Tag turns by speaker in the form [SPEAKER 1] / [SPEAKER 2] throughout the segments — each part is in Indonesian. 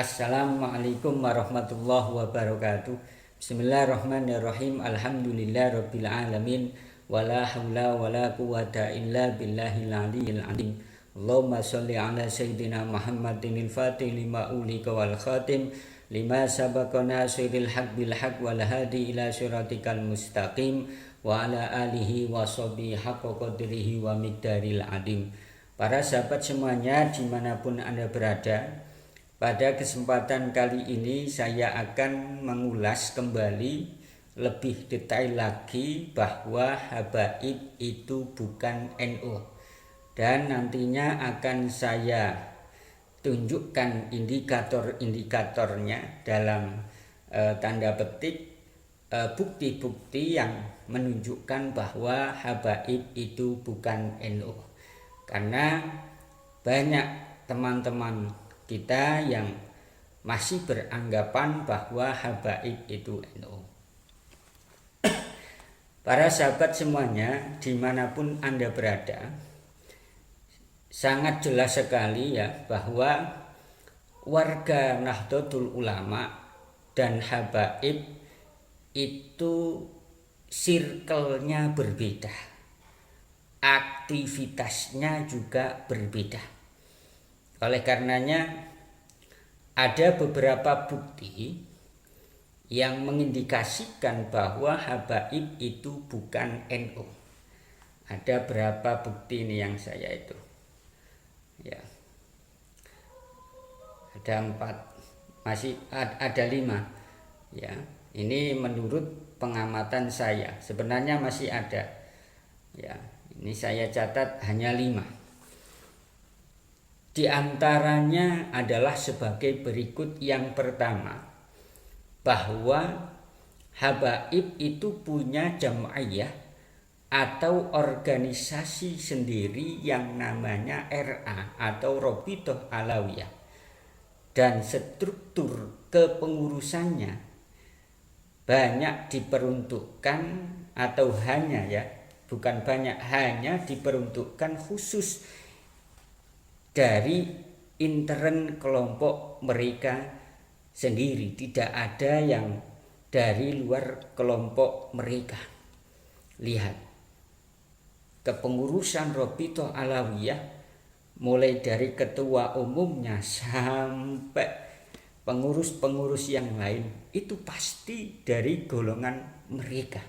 [SPEAKER 1] Assalamualaikum warahmatullahi wabarakatuh. Bismillahirrahmanirrahim. Alhamdulillahirabbil alamin. Wala haula wala quwata illa billahil aliyil azim. Allahumma shalli ala sayyidina Muhammadinil fatih lima ulika wal khatim lima sabaqa nasiril haq bil haq wal hadi ila siratikal mustaqim wa ala alihi wa sahbihi haqqa qadrihi wa miqdaril adim. Para sahabat semuanya dimanapun Anda berada, pada kesempatan kali ini saya akan mengulas kembali lebih detail lagi bahwa habaib itu bukan NU, dan nantinya akan saya tunjukkan indikator-indikatornya dalam tanda petik bukti-bukti yang menunjukkan bahwa habaib itu bukan NU. Karena banyak teman-teman kita yang masih beranggapan bahwa habaib itu NU. Para sahabat semuanya dimanapun Anda berada, sangat jelas sekali ya bahwa warga Nahdlatul Ulama dan habaib itu circle-nya berbeda, aktivitasnya juga berbeda. Oleh karenanya ada beberapa bukti yang mengindikasikan bahwa habaib itu bukan NU. Ada berapa bukti ini yang saya itu? Ya. Ada 4, masih ada 5. Ya, ini menurut pengamatan saya. Sebenarnya masih ada. Ya, ini saya catat hanya 5. Di antaranya adalah sebagai berikut. Yang pertama, bahwa habaib itu punya jam'iyah atau organisasi sendiri yang namanya RA atau Rabithah Alawiyah, dan struktur kepengurusannya banyak diperuntukkan atau hanya diperuntukkan khusus dari intern kelompok mereka sendiri, tidak ada yang dari luar kelompok mereka. Lihat, kepengurusan Rabithah Alawiyah mulai dari ketua umumnya sampai pengurus-pengurus yang lain itu pasti dari golongan mereka,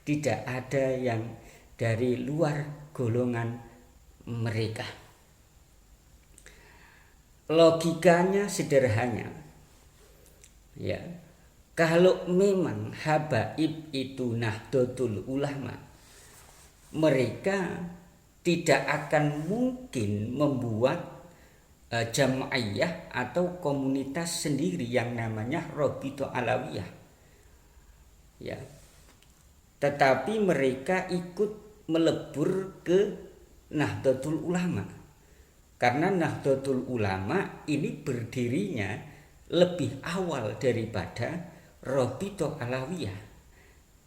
[SPEAKER 1] tidak ada yang dari luar golongan mereka. Logikanya sederhana, ya, kalau memang habaib itu Nahdlatul Ulama, mereka tidak akan mungkin membuat jam'iyah atau komunitas sendiri yang namanya Rabithah Alawiyah, ya. Tetapi mereka ikut melebur ke Nahdlatul Ulama. Karena Nahdlatul Ulama ini berdirinya lebih awal daripada Rabithah Alawiyah.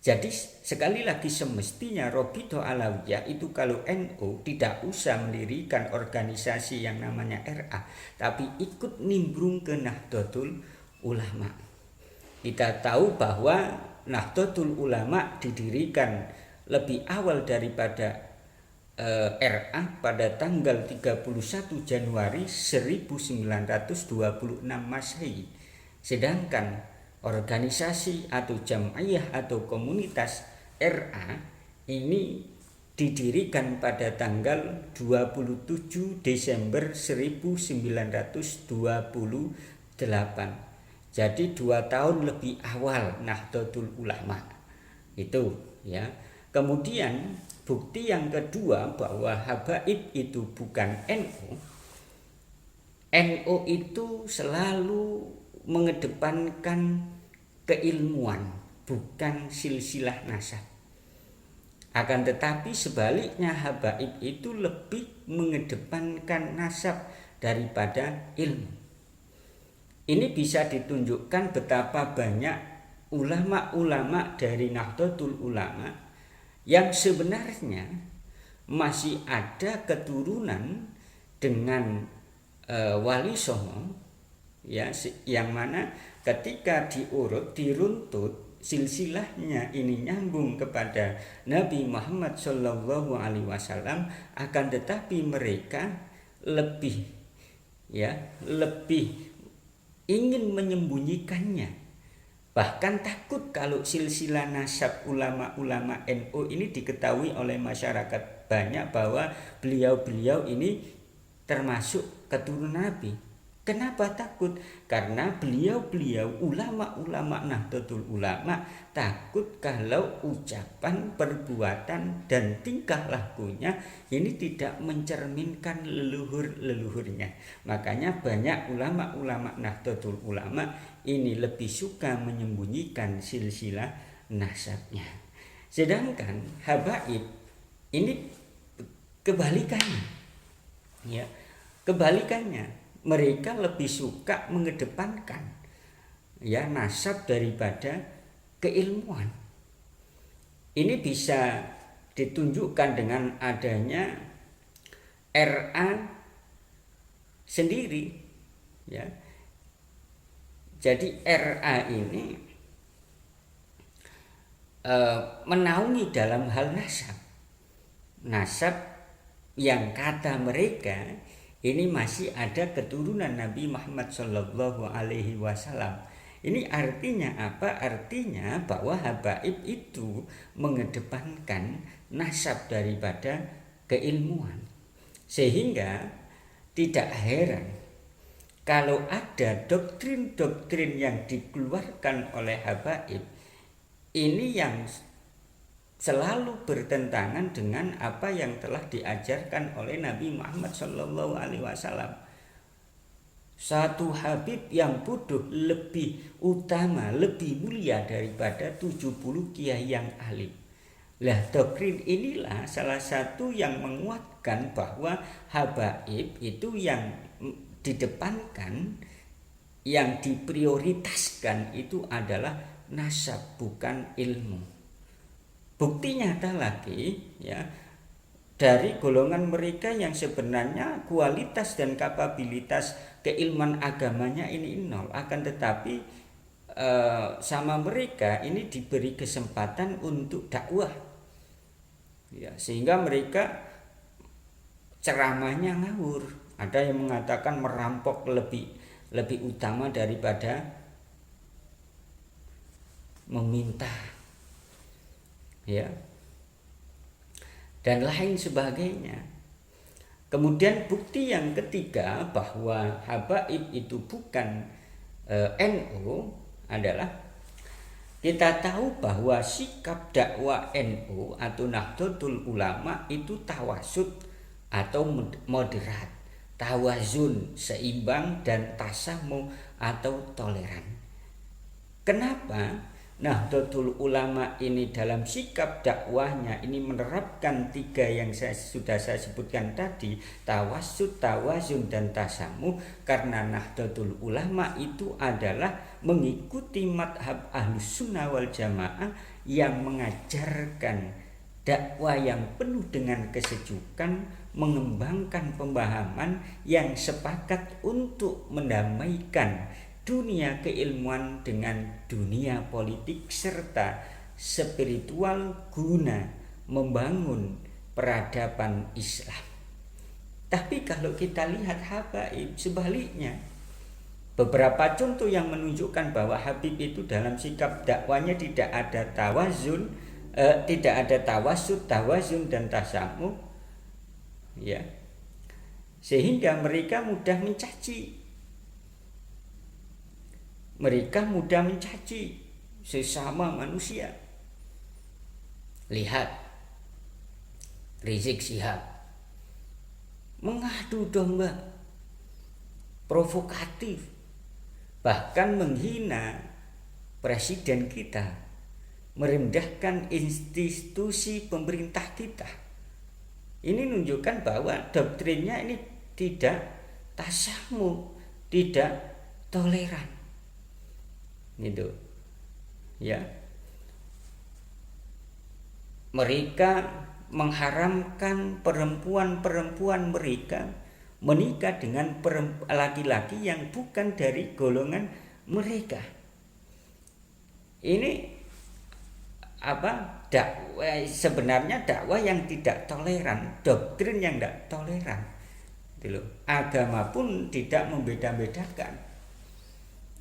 [SPEAKER 1] Jadi sekali lagi semestinya Rabithah Alawiyah itu kalau NU tidak usah mendirikan organisasi yang namanya RA, tapi ikut nimbrung ke Nahdlatul Ulama. Kita tahu bahwa Nahdlatul Ulama didirikan lebih awal daripada RA pada tanggal 31 Januari 1926 Masehi. Sedangkan organisasi atau jam'iyah atau komunitas RA ini didirikan pada tanggal 27 Desember 1928. Jadi 2 tahun lebih awal Nahdlatul Ulama itu, ya. Kemudian bukti yang kedua bahwa habaib itu bukan NU. NU itu selalu mengedepankan keilmuan, bukan silsilah nasab. Akan tetapi sebaliknya habaib itu lebih mengedepankan nasab daripada ilmu. Ini bisa ditunjukkan betapa banyak ulama-ulama dari Nahdlatul Ulama yang sebenarnya masih ada keturunan dengan Wali Songo, ya, yang mana ketika diruntut silsilahnya ini nyambung kepada Nabi Muhammad Shallallahu Alaihi Wasallam, akan tetapi mereka lebih ingin menyembunyikannya, bahkan takut kalau silsilah nasab ulama-ulama NU ini diketahui oleh masyarakat banyak bahwa beliau-beliau ini termasuk keturunan Nabi. Kenapa takut? Karena beliau-beliau ulama-ulama Nahdlatul Ulama takut kalau ucapan, perbuatan dan tingkah lakunya ini tidak mencerminkan leluhur-leluhurnya. Makanya banyak ulama-ulama Nahdlatul Ulama ini lebih suka menyembunyikan silsilah nasabnya. Sedangkan habaib ini kebalikannya. Ya, kebalikannya. Mereka lebih suka mengedepankan nasab daripada keilmuan. Ini bisa ditunjukkan dengan adanya RA sendiri, ya. Jadi RA ini menaungi dalam hal nasab yang kata mereka ini masih ada keturunan Nabi Muhammad Shallallahu Alaihi Wasallam. Ini artinya apa? Artinya bahwa habaib itu mengedepankan nasab daripada keilmuan. Sehingga tidak heran kalau ada doktrin-doktrin yang dikeluarkan oleh habaib ini yang selalu bertentangan dengan apa yang telah diajarkan oleh Nabi Muhammad SAW. Satu habib yang bodoh lebih utama, lebih mulia daripada 70 kiai yang alim. Lah, doktrin inilah salah satu yang menguatkan bahwa habaib itu yang didepankan, yang diprioritaskan itu adalah nasab, bukan ilmu. Bukti nyata lagi, ya, dari golongan mereka yang sebenarnya kualitas dan kapabilitas keilmuan agamanya ini nol, akan tetapi sama mereka ini diberi kesempatan untuk dakwah, ya, sehingga mereka ceramahnya ngawur. Ada yang mengatakan merampok lebih utama daripada meminta, ya, dan lain sebagainya. Kemudian bukti yang ketiga bahwa habaib itu bukan NU adalah kita tahu bahwa sikap dakwah NU atau Nahdlatul Ulama itu tawasud atau moderat, tawazun seimbang, dan tasamuh atau toleran. Kenapa? Nahdlatul Ulama ini dalam sikap dakwahnya ini menerapkan 3 yang sudah saya sebutkan tadi, tawasud, tawazun, dan tasamuh, karena Nahdlatul Ulama itu adalah mengikuti madhab Ahlus Sunnah wal Jamaah yang mengajarkan dakwah yang penuh dengan kesejukan, mengembangkan pemahaman yang sepakat untuk mendamaikan dunia keilmuan dengan dunia politik serta spiritual guna membangun peradaban Islam. Tapi kalau kita lihat habaib sebaliknya, beberapa contoh yang menunjukkan bahwa habib itu dalam sikap dakwanya tidak ada tawazun, tidak ada tawasud, tawazun, dan tasamuh, ya, sehingga mereka mudah mencaci. Mereka mudah mencaci sesama manusia. Lihat Rizik Syihab mengadu domba, provokatif, bahkan menghina presiden kita, merendahkan institusi pemerintah kita. Ini menunjukkan bahwa doktrinnya ini tidak tasamuh, tidak toleran. Gitu, ya. Mereka mengharamkan perempuan-perempuan mereka menikah dengan laki-laki yang bukan dari golongan mereka. Ini sebenarnya dakwah yang tidak toleran, doktrin yang tidak toleran. Agama pun tidak membeda-bedakan,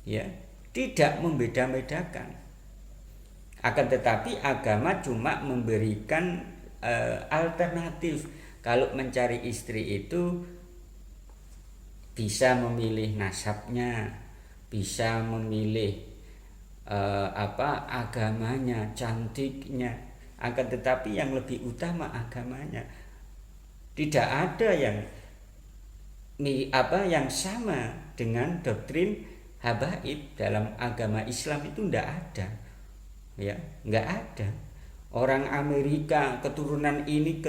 [SPEAKER 1] ya, tidak membeda-bedakan. Akan tetapi agama cuma memberikan alternatif. Kalau mencari istri itu bisa memilih nasabnya, bisa memilih agamanya, cantiknya. Akan tetapi yang lebih utama agamanya. Tidak ada yang sama dengan doktrin habaib dalam agama Islam itu tidak ada, ya, nggak ada. Orang Amerika keturunan ini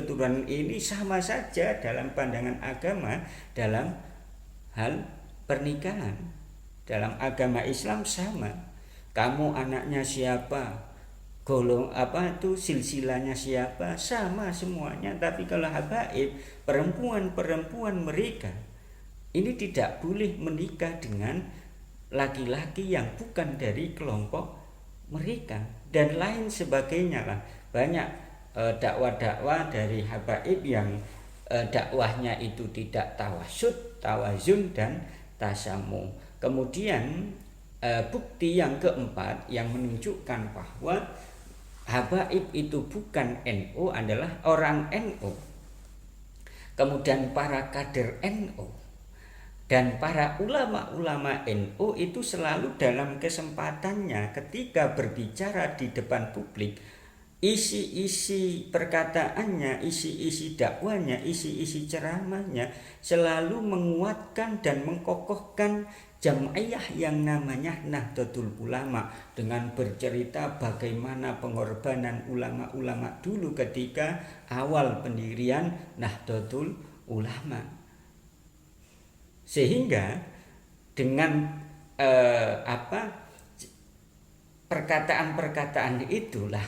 [SPEAKER 1] sama saja dalam pandangan agama dalam hal pernikahan. Dalam agama Islam sama. Kamu anaknya siapa? Silsilahnya siapa? Sama semuanya. Tapi kalau habaib, perempuan mereka ini tidak boleh menikah dengan laki-laki yang bukan dari kelompok mereka dan lain sebagainya lah. Banyak dakwah-dakwah dari habaib yang dakwahnya itu tidak tawasud, tawazun dan tasamu. Kemudian bukti yang keempat yang menunjukkan bahwa habaib itu bukan NU adalah orang NU. Kemudian para kader NU dan para ulama-ulama NU itu selalu dalam kesempatannya ketika berbicara di depan publik, isi-isi perkataannya, isi-isi dakwanya, isi-isi ceramahnya selalu menguatkan dan mengkokohkan Jam'iyah yang namanya Nahdlatul Ulama dengan bercerita bagaimana pengorbanan ulama-ulama dulu ketika awal pendirian Nahdlatul Ulama. Sehingga dengan perkataan-perkataan itulah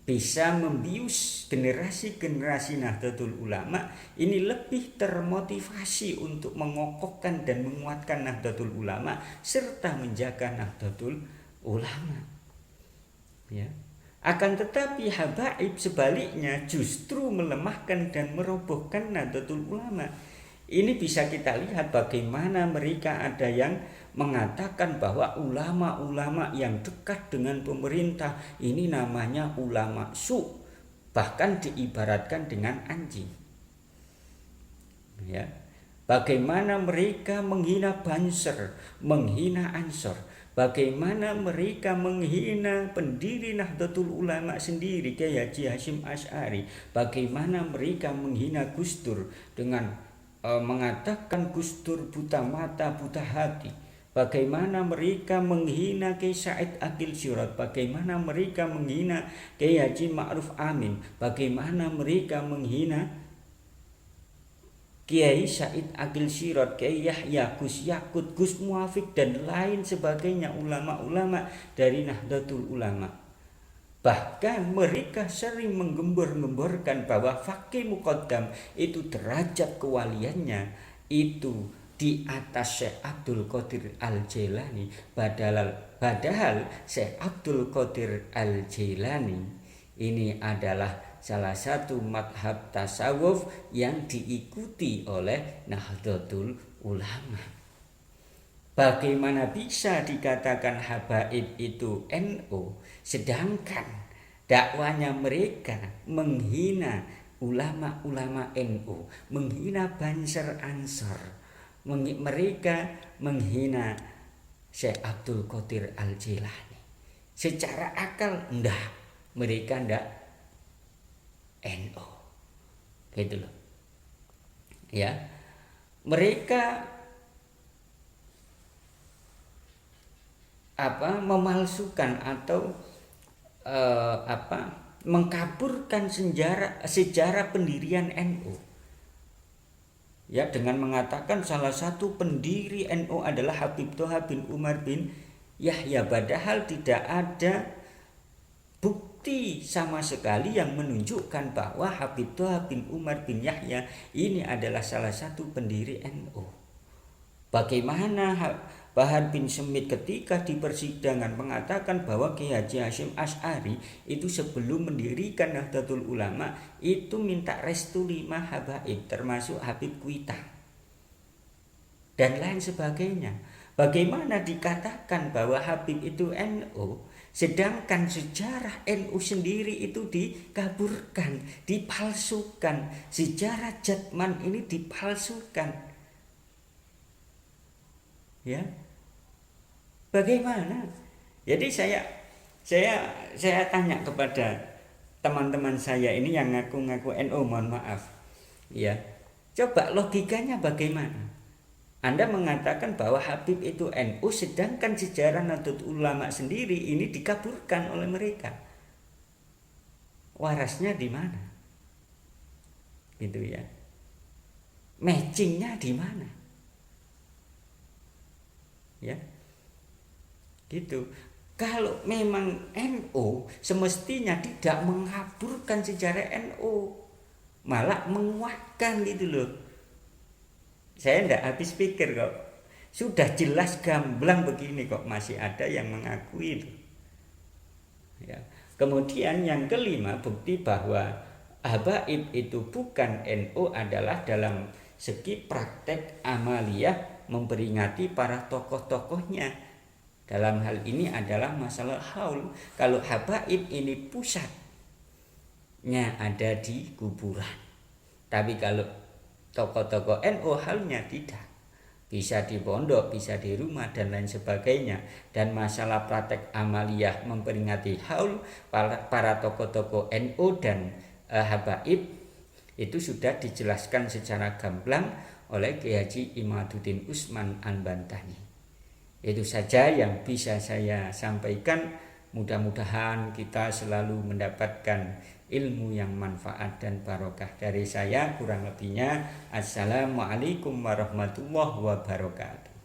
[SPEAKER 1] bisa membius generasi-generasi Nahdlatul Ulama ini lebih termotivasi untuk mengokohkan dan menguatkan Nahdlatul Ulama serta menjaga Nahdlatul Ulama. Ya. Akan tetapi habaib sebaliknya justru melemahkan dan merobohkan Nahdlatul Ulama. Ini bisa kita lihat bagaimana mereka ada yang mengatakan bahwa ulama-ulama yang dekat dengan pemerintah ini namanya ulama su, bahkan diibaratkan dengan anjing. Ya. Bagaimana mereka menghina Banser, menghina Ansor, bagaimana mereka menghina pendiri Nahdlatul Ulama sendiri Kyai Haji Hasyim Asy'ari, bagaimana mereka menghina Gus Dur dengan mengatakan Gus Dur buta mata, buta hati. Bagaimana mereka menghina Kyai Said Akil Sirot, bagaimana mereka menghina Kyai Haji Ma'ruf Amin, bagaimana mereka menghina Kyai Said Akil Sirot, Kyai Yahya, Gus Yakut, Gus Muafik dan lain sebagainya ulama-ulama dari Nahdlatul Ulama. Bahkan mereka sering menggembor-gemborkan bahwa Faqih Muqaddam itu derajat kewaliannya itu di atas Syekh Abdul Qadir Al-Jailani. Padahal Syekh Abdul Qadir Al-Jailani ini adalah salah satu madhab tasawuf yang diikuti oleh Nahdlatul Ulama. Bagaimana bisa dikatakan habaib itu NU sedangkan dakwanya mereka menghina ulama-ulama NU, menghina Banser Ansor, mereka menghina Syekh Abdul Qadir Al-Jailani. Secara akal mereka ndak NU. Gitu loh. Ya. Mereka memalsukan atau mengkaburkan sejarah pendirian NU. Ya, dengan mengatakan salah satu pendiri NU adalah Habib Thoha bin Umar bin Yahya, padahal tidak ada bukti bukti sama sekali yang menunjukkan bahwa Habib Toha bin Umar bin Yahya ini adalah salah satu pendiri NU. Bagaimana Bahar bin Smith ketika di persidangan mengatakan bahwa Kiai Haji Hashim Asy'ari itu sebelum mendirikan Nahdlatul Ulama itu minta restu 5 habaib termasuk Habib Kuitang dan lain sebagainya. Bagaimana dikatakan bahwa Habib itu NU, sedangkan sejarah NU sendiri itu dikaburkan, dipalsukan, sejarah Jatman ini dipalsukan. Ya, bagaimana? Jadi saya tanya kepada teman-teman saya ini yang ngaku-ngaku NU, mohon maaf, ya, coba logikanya bagaimana? Anda mengatakan bahwa Habib itu NU, sedangkan sejarah Nahdlatul Ulama sendiri ini dikaburkan oleh mereka. Warasnya di mana? Gitu ya. Matchingnya di mana? Ya, gitu. Kalau memang NU semestinya tidak mengaburkan sejarah NU, malah menguatkan gitu loh. Saya tidak habis pikir kok, sudah jelas gamblang begini kok masih ada yang mengakui itu. Ya. Kemudian yang kelima, bukti bahwa habaib itu bukan NU adalah dalam segi praktek amaliyah memperingati para tokoh-tokohnya. Dalam hal ini adalah masalah haul. Kalau habaib ini pusatnya ada di kuburan, tapi kalau tokoh-tokoh NU halnya tidak, bisa di pondok, bisa di rumah dan lain sebagainya. Dan masalah praktek amaliyah memperingati haul para tokoh-tokoh NU dan habaib itu sudah dijelaskan secara gamblang oleh Kiai Haji Imaduddin Usman Al-Bantani. Itu saja yang bisa saya sampaikan. Mudah-mudahan kita selalu mendapatkan ilmu yang manfaat dan barokah. Dari saya kurang lebihnya, assalamualaikum warahmatullahi wabarakatuh.